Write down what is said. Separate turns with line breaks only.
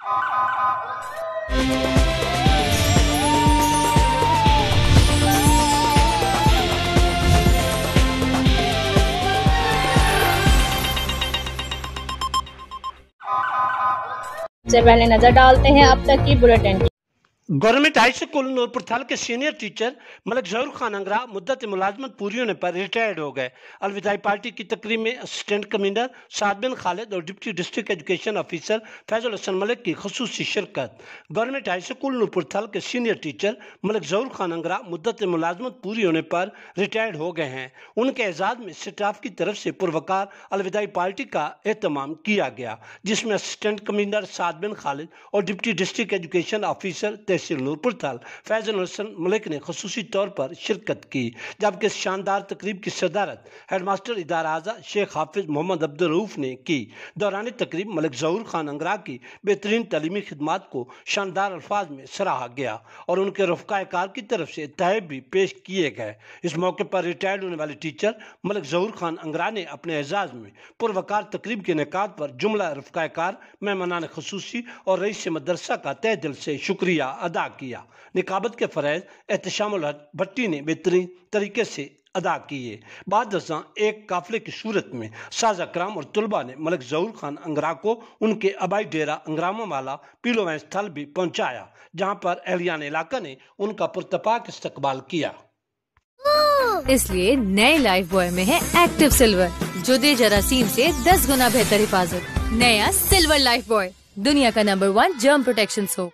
से पहले नजर डालते हैं अब तक की बुलेटिन की।
Government high school Noorpur Thal के सीनियर टीचर मलिक जहूर खान अंगरा मुद्दत मुलाजमत पूरी होने पर रिटायर्ड हो गए। अलविदाई पार्टी की तकरीब में असिस्टेंट कमिश्नर साद बिन खालिद और deputy district education officer Faizul Hasan Malik की खसूसी शिरकत। Government high school Noorpur Thal के सीनियर टीचर मलिक जहूर खान अंगरा मुद्दत मुलाजमत पूरी होने पर रिटायर्ड हो गए हैं। उनके एजाज में स्टाफ की तरफ से पुरवकार अलविदाई पार्टी का एहतमाम किया गया, जिसमें असिस्टेंट कमिश्नर साद बिन खालिद और डिप्टी डिस्ट्रिक्ट एजुकेशन ऑफिसर तहसील नूरपुर थल फैजुल हसन मलिक ने खसूसी तौर पर शिरकत की, जबकि शानदार तकरीब की सदारत हेडमास्टर इदारा आज़ा शेख हाफिज मोहम्मद अब्दुल रऊफ ने की। दौरान तकरीब मलिक जहूर खान अंगरा की बेहतरीन तलीमी खिदमात को शानदार अल्फाज में सराहा गया और उनके रफ़क़ाए कार की तरफ से तहफ़ भी पेश किए गए। इस मौके पर रिटायर्ड होने वाले टीचर मलिक जहूर खान अंगरा ने अपने एजाज़ में पुरवकार तकरीब के इनेकाद पर जुमला रफ़क़ाए कार, मेहमानान खसूसी और रईस मदरसा का तहे दिल से शुक्रिया अदा किया। निकाबत के फ़रज़ एहतशामुल हक भट्टी ने बेहतरीन तरीके से अदा किए। बाद एक काफिले की सूरत में साज़ा कराम और तुलबा ने मलिक जहूर खान अंगरा को उनके आबाई डेरा अंग्रामा वाला पीलोवैं स्थल भी पहुंचाया, जहां पर एहलियान इलाका ने उनका पुरतपाक इस्तकबाल किया।
इसलिए नए लाइफ बॉय में है एक्टिव सिल्वर, जो दे जरासीम से 10 गुना बेहतर हिफाजत। नया सिल्वर लाइफ बॉय, दुनिया का नंबर 1 जर्म प्रोटेक्शन सोप।